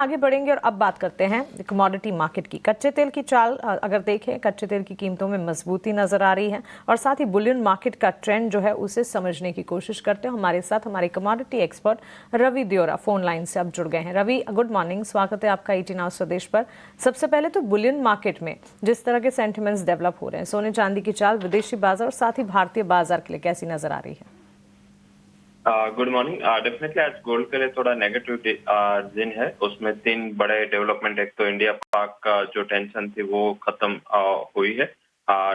आगे बढ़ेंगे और अब बात करते हैं कमोडिटी मार्केट की। कच्चे तेल की चाल अगर देखें, कच्चे तेल की कीमतों में मजबूती नजर आ रही है और साथ ही बुलियन मार्केट का ट्रेंड जो है उसे समझने की कोशिश करते हैं। हमारे साथ हमारे commodity expert Ravi Deora phone line से अब जुड़ गए हैं। रवि, गुड मॉर्निंग, स्वागत है आपका ET नाउ स्वदेश पर। सबसे पहले तो बुलियन मार्केट में जिस तरह के सेंटिमेंट्स डेवलप हो रहे हैं, सोने चांदी की चाल विदेशी बाजार और साथ ही भारतीय बाजार के लिए कैसी नजर आ रही है? Good morning. डेफिनेटली आज गोल्ड के लिए थोड़ा नेगेटिव दिन है। उसमें तीन बड़े डेवलपमेंट, एक तो इंडिया पाक का जो टेंशन थी वो खत्म हुई है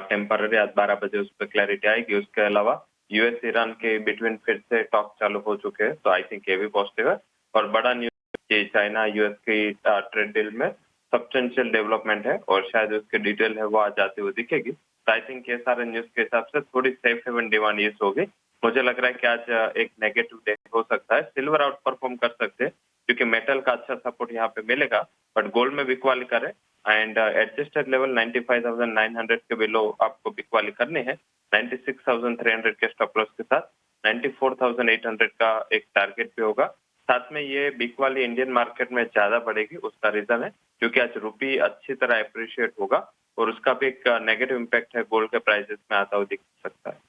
टेम्पररी। आज 12 बजे उस पर क्लैरिटी आएगी। उसके अलावा यूएस ईरान के बिटवीन फिर से टॉक चालू हो चुके हैं, तो आई थिंक ये भी पॉजिटिव है। और बड़ा न्यूज कि चाइना यूएस की ट्रेड डील में सब्सटेंशियल डेवलपमेंट है और शायद उसकी डिटेल है वो आज आती हुई दिखेगी। तो आई थिंक ये सारे न्यूज के हिसाब से थोड़ी सेफ हेवन डिमांड ये होगी। मुझे लग रहा है कि आज एक नेगेटिव डे हो सकता है। सिल्वर आउट परफॉर्म कर सकते हैं क्योंकि मेटल का अच्छा सपोर्ट यहाँ पे मिलेगा, बट गोल्ड में बिकवाली करे एंड एडजस्टेड लेवल 95,900 के बिलो आपको बिकवाली करनी है। 96,300 के स्टॉप लॉस के साथ 94,800 का एक टारगेट भी होगा। साथ में ये बिकवाली इंडियन मार्केट में ज्यादा बढ़ेगी। उसका रीजन है क्योंकि आज रुपी अच्छी तरह अप्रिशिएट होगा और उसका भी एक नेगेटिव इम्पैक्ट है गोल्ड के प्राइसेस में आता हुआ दिख सकता है।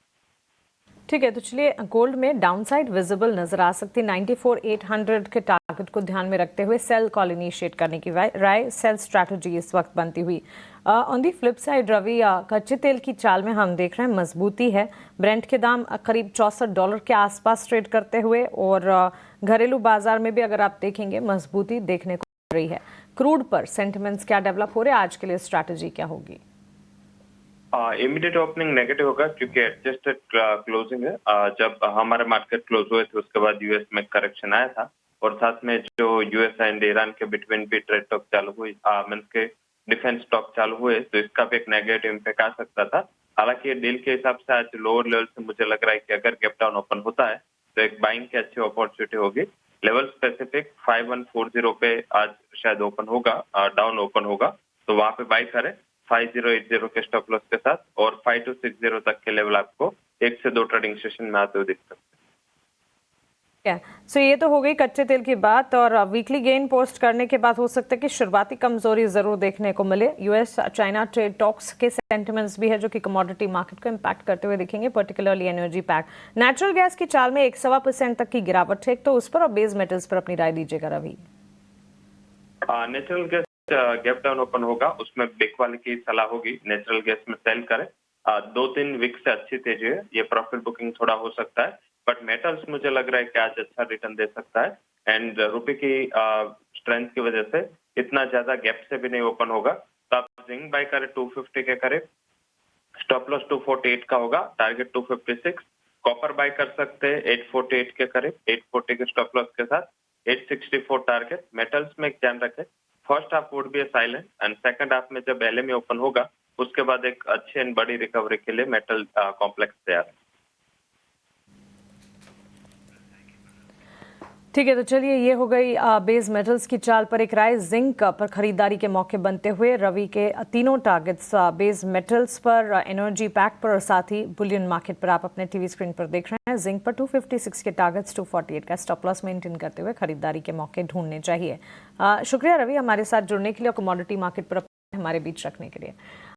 ठीक है, तो चलिए, गोल्ड में डाउनसाइड विजिबल नजर आ सकती है। 94,800 के टारगेट को ध्यान में रखते हुए सेल कॉल इनिशिएट करने की राय, सेल स्ट्रैटेजी इस वक्त बनती हुई। On the flip side Ravi, कच्चे तेल की चाल में हम देख रहे हैं मजबूती है। ब्रेंट के दाम करीब $64 के आसपास ट्रेड करते हुए और घरेलू बाजार में भी अगर आप देखेंगे मजबूती देखने को मिल रही है। क्रूड पर सेंटिमेंट्स क्या डेवलप हो रहे हैं, आज के लिए स्ट्रैटेजी क्या होगी? इमीडिएट ओपनिंग नेगेटिव होगा क्योंकि एडजस्टेड क्लोजिंग है। जब हमारे मार्केट क्लोज हुए थे उसके बाद यूएस में करेक्शन आया था और साथ में जो यूएस एंड ईरान के बिटवीन भी ट्रेड टॉक चालू हुई, मीन्स के डिफेंस टॉक चालू हुए, तो इसका भी एक नेगेटिव इम्पैक्ट आ सकता था। हालांकि डील के हिसाब से आज लोअर लेवल से मुझे लग रहा है कि अगर गैप डाउन ओपन होता है तो एक बाइंग की अच्छी अपॉर्चुनिटी होगी। लेवल स्पेसिफिक 5140 पे आज शायद ओपन होगा, डाउन ओपन होगा, तो वहां पे बाई करें 5080 के स्टॉप लॉस के साथ। और 5260 तक के लेवल आपको 1 से 2 ट्रेडिंग सेशन में आते हुए दिख सकते हैं। सो ये तो हो गई कच्चे तेल की बात, और वीकली गेन पोस्ट करने के बाद हो सकता है कि शुरुआती कमजोरी जरूर देखने को मिले। यूएस चाइना ट्रेड टॉक्स के सेंटिमेंट्स भी है जो कि कमोडिटी मार्केट को इम्पैक्ट करते हुए दिखेंगे, particularly energy pack. Natural gas की चाल में 1.25% तक की गिरावट है, तो उस पर और बेस मेटल्स पर अपनी राय दीजिएगा Ravi. Natural gas gap down open होगा, उसमें बिक वाले की सलाह होगी नेचुरल गैस में सेल करें। 2-3 वीक से अच्छी तेजी है, ये प्रॉफिट बुकिंग थोड़ा हो सकता है, बट मेटल्स मुझे लग रहा है कि आज अच्छा रिटर्न दे सकता है एंड रुपए की स्ट्रेंथ की वजह से इतना ज्यादा गैप से भी नहीं ओपन होगा। तो आप जिंक बाय करें 250 के करीब, स्टॉप लॉस 248 का होगा, टारगेट 256। कॉपर बाय कर सकते हैं 848 के करीब, 840 के स्टॉप लॉस के साथ 864 टारगेट। मेटल्स में एक ध्यान रखें, first half would be silent and second half में जब LME ओपन होगा उसके बाद एक अच्छी एंड बड़ी रिकवरी के लिए मेटल कॉम्प्लेक्स तैयार है। ठीक है, तो चलिए, ये हो गई बेस मेटल्स की चाल पर एक राय। जिंक पर खरीदारी के मौके बनते हुए रवि के तीनों टारगेट्स बेस मेटल्स पर, एनर्जी पैक पर और साथ ही बुलियन मार्केट पर आप अपने टीवी स्क्रीन पर देख रहे हैं। जिंक पर 256 के टारगेट्स, 248 का स्टॉप लॉस मेंटेन करते हुए खरीदारी के मौके ढूंढने चाहिए। शुक्रिया रवि हमारे साथ जुड़ने के लिए और कमोडिटी मार्केट पर हमारे बीच रखने के लिए।